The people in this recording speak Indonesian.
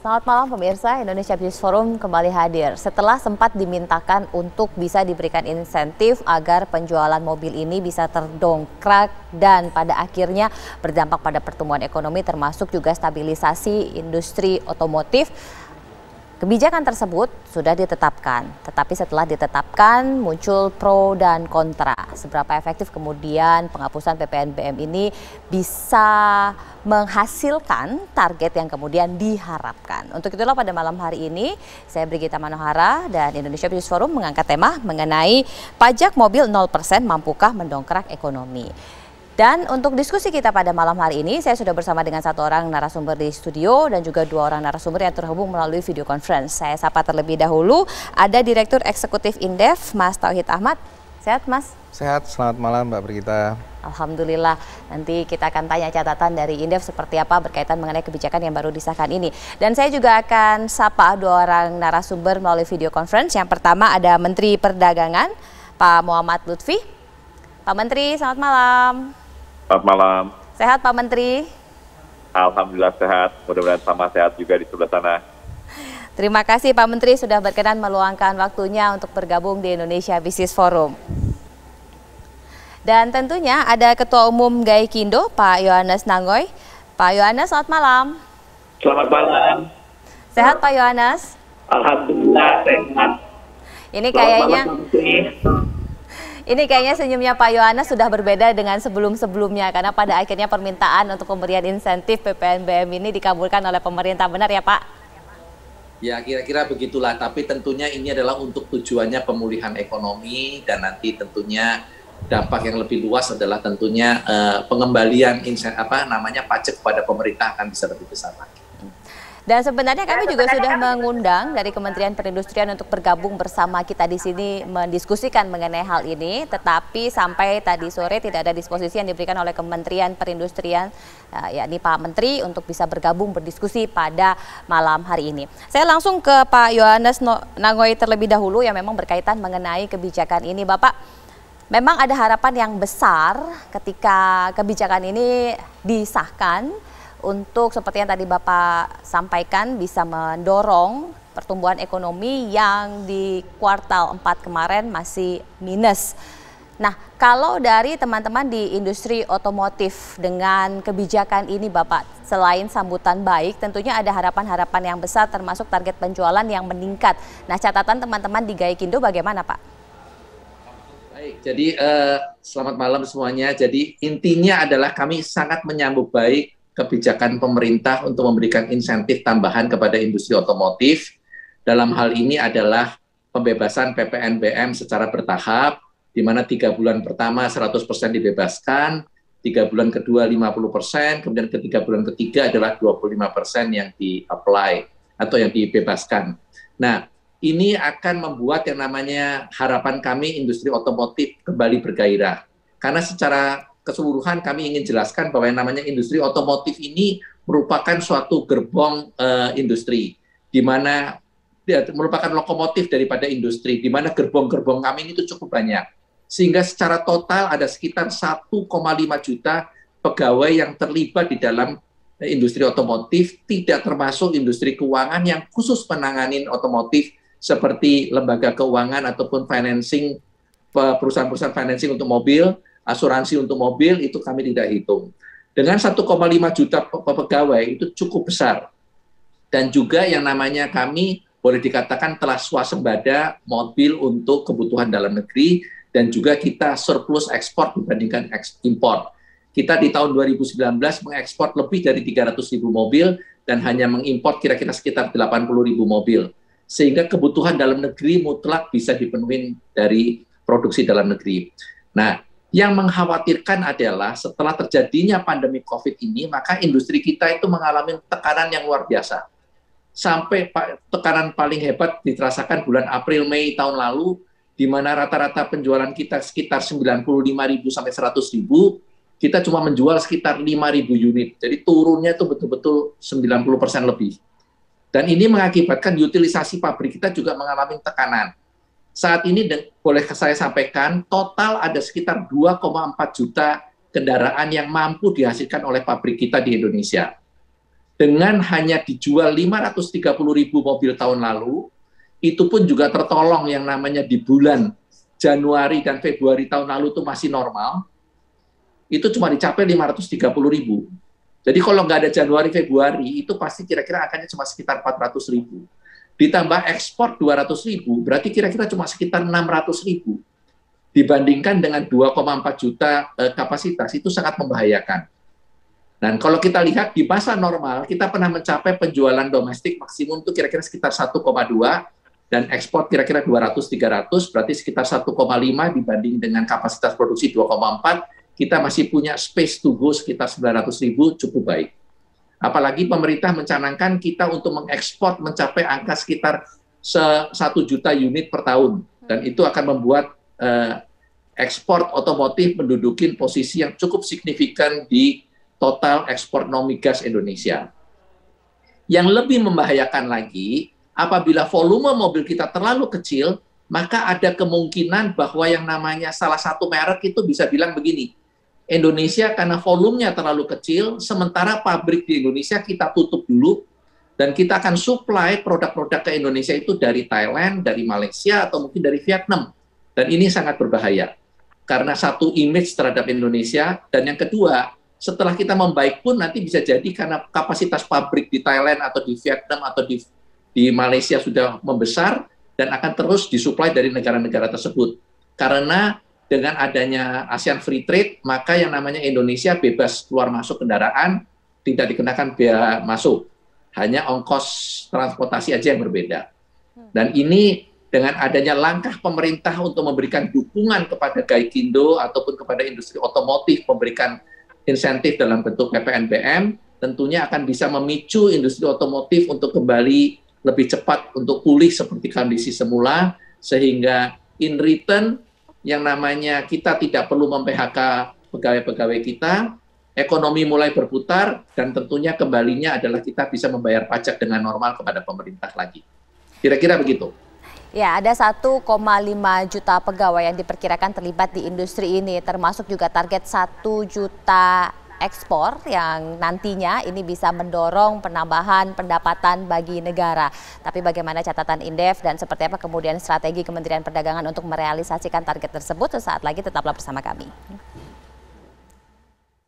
Selamat malam pemirsa, Indonesia Business Forum kembali hadir. Setelah sempat dimintakan untuk bisa diberikan insentif agar penjualan mobil ini bisa terdongkrak dan pada akhirnya berdampak pada pertumbuhan ekonomi termasuk juga stabilisasi industri otomotif. Kebijakan tersebut sudah ditetapkan, tetapi setelah ditetapkan muncul pro dan kontra. Seberapa efektif kemudian penghapusan PPNBM ini bisa menghasilkan target yang kemudian diharapkan. Untuk itulah pada malam hari ini saya Brigita Manohara dan Indonesia Business Forum mengangkat tema mengenai pajak mobil 0% mampukah mendongkrak ekonomi. Dan untuk diskusi kita pada malam hari ini, saya sudah bersama dengan satu orang narasumber di studio dan juga dua orang narasumber yang terhubung melalui video conference. Saya sapa terlebih dahulu, ada Direktur Eksekutif Indef, Mas Tauhid Ahmad. Sehat, Mas? Sehat, selamat malam Mbak Brigita. Alhamdulillah, nanti kita akan tanya catatan dari Indef seperti apa berkaitan mengenai kebijakan yang baru disahkan ini. Dan saya juga akan sapa dua orang narasumber melalui video conference. Yang pertama ada Menteri Perdagangan, Pak Muhammad Lutfi. Pak Menteri, selamat malam. Selamat malam. Sehat Pak Menteri? Alhamdulillah sehat, mudah-mudahan sama sehat juga di sebelah sana. Terima kasih Pak Menteri sudah berkenan meluangkan waktunya untuk bergabung di Indonesia Business Forum. Dan tentunya ada Ketua Umum Gaikindo, Pak Yohanes Nangoy. Pak Yohanes, selamat malam. Selamat malam. Sehat Pak Yohanes? Alhamdulillah sehat. Ini kayaknya senyumnya Pak Yohanes sudah berbeda dengan sebelum-sebelumnya karena pada akhirnya permintaan untuk pemberian insentif PPNBM ini dikabulkan oleh pemerintah, benar ya Pak? Ya kira-kira begitulah, tapi tentunya ini adalah untuk tujuannya pemulihan ekonomi dan nanti tentunya dampak yang lebih luas adalah tentunya pengembalian pajak kepada pemerintah akan bisa lebih besar lagi. Dan sebenarnya kami juga sudah mengundang dari Kementerian Perindustrian untuk bergabung bersama kita di sini mendiskusikan mengenai hal ini, tetapi sampai tadi sore tidak ada disposisi yang diberikan oleh Kementerian Perindustrian, yakni Pak Menteri, untuk bisa bergabung berdiskusi pada malam hari ini. Saya langsung ke Pak Yohanes Nangoy terlebih dahulu yang memang berkaitan mengenai kebijakan ini, Bapak. Memang ada harapan yang besar ketika kebijakan ini disahkan, untuk seperti yang tadi Bapak sampaikan bisa mendorong pertumbuhan ekonomi yang di kuartal 4 kemarin masih minus. Nah, kalau dari teman-teman di industri otomotif dengan kebijakan ini Bapak, selain sambutan baik tentunya ada harapan-harapan yang besar termasuk target penjualan yang meningkat. Nah, catatan teman-teman di Gaikindo bagaimana Pak? Baik, jadi selamat malam semuanya. Jadi intinya adalah kami sangat menyambut baik kebijakan pemerintah untuk memberikan insentif tambahan kepada industri otomotif. Dalam hal ini adalah pembebasan PPNBM secara bertahap, di mana 3 bulan pertama 100% dibebaskan, 3 bulan kedua 50%, kemudian ketiga bulan ketiga adalah 25% yang di-apply atau yang dibebaskan. Nah, ini akan membuat yang namanya harapan kami industri otomotif kembali bergairah. Karena secara keseluruhan kami ingin jelaskan bahwa yang namanya industri otomotif ini merupakan suatu gerbong industri, di mana merupakan lokomotif daripada industri, di mana gerbong-gerbong kami ini itu cukup banyak. Sehingga secara total ada sekitar 1,5 juta pegawai yang terlibat di dalam industri otomotif, tidak termasuk industri keuangan yang khusus menangani otomotif seperti lembaga keuangan ataupun financing, perusahaan-perusahaan financing untuk mobil, asuransi untuk mobil, itu kami tidak hitung. Dengan 1,5 juta pegawai itu cukup besar. Dan juga yang namanya kami boleh dikatakan telah swasembada mobil untuk kebutuhan dalam negeri dan juga kita surplus ekspor dibandingkan impor. Kita di tahun 2019 mengekspor lebih dari 300.000 mobil dan hanya mengimpor kira-kira sekitar 80.000 mobil. Sehingga kebutuhan dalam negeri mutlak bisa dipenuhi dari produksi dalam negeri. Nah, yang mengkhawatirkan adalah setelah terjadinya pandemi COVID ini, maka industri kita itu mengalami tekanan yang luar biasa. Sampai tekanan paling hebat dirasakan bulan April, Mei tahun lalu, di mana rata-rata penjualan kita sekitar 95.000 sampai 100.000, kita cuma menjual sekitar 5.000 unit. Jadi turunnya itu betul-betul 90% lebih. Dan ini mengakibatkan utilisasi pabrik kita juga mengalami tekanan. Saat ini boleh saya sampaikan total ada sekitar 2,4 juta kendaraan yang mampu dihasilkan oleh pabrik kita di Indonesia. dengan hanya dijual 530.000 mobil tahun lalu, itu pun juga tertolong yang namanya di bulan Januari dan Februari tahun lalu itu masih normal, itu cuma dicapai 530.000. Jadi kalau nggak ada Januari, Februari, itu pasti kira-kira akannya cuma sekitar 400.000. Ditambah ekspor 200.000, berarti kira-kira cuma sekitar 600.000. Dibandingkan dengan 2,4 juta kapasitas, itu sangat membahayakan. Dan kalau kita lihat di masa normal, kita pernah mencapai penjualan domestik maksimum itu kira-kira sekitar 1,2, dan ekspor kira-kira 200-300, berarti sekitar 1,5 dibanding dengan kapasitas produksi 2,4, kita masih punya space to go sekitar 900.000, cukup baik. Apalagi pemerintah mencanangkan kita untuk mengekspor mencapai angka sekitar 1 juta unit per tahun. Dan itu akan membuat ekspor otomotif menduduki posisi yang cukup signifikan di total ekspor non-migas Indonesia. Yang lebih membahayakan lagi, apabila volume mobil kita terlalu kecil, maka ada kemungkinan bahwa yang namanya salah satu merek itu bisa bilang begini, Indonesia karena volumenya terlalu kecil, sementara pabrik di Indonesia kita tutup dulu, dan kita akan supply produk-produk ke Indonesia itu dari Thailand, dari Malaysia, atau mungkin dari Vietnam. Dan ini sangat berbahaya, karena satu image terhadap Indonesia, dan yang kedua, setelah kita membaik pun nanti bisa jadi karena kapasitas pabrik di Thailand, atau di Vietnam, atau di Malaysia sudah membesar, dan akan terus disuplai dari negara-negara tersebut. Karena dengan adanya ASEAN Free Trade, maka yang namanya Indonesia bebas keluar masuk kendaraan, tidak dikenakan biaya masuk. Hanya ongkos transportasi aja yang berbeda. Dan ini dengan adanya langkah pemerintah untuk memberikan dukungan kepada Gaikindo ataupun kepada industri otomotif, memberikan insentif dalam bentuk PPNBM, tentunya akan bisa memicu industri otomotif untuk kembali lebih cepat untuk pulih seperti kondisi semula, sehingga in return yang namanya kita tidak perlu mem-PHK pegawai-pegawai kita, ekonomi mulai berputar, dan tentunya kembalinya adalah kita bisa membayar pajak dengan normal kepada pemerintah lagi. Kira-kira begitu. Ya, ada 1,5 juta pegawai yang diperkirakan terlibat di industri ini, termasuk juga target 1 juta ekspor yang nantinya ini bisa mendorong penambahan pendapatan bagi negara. Tapi bagaimana catatan Indef dan seperti apa kemudian strategi Kementerian Perdagangan untuk merealisasikan target tersebut, sesaat lagi tetaplah bersama kami.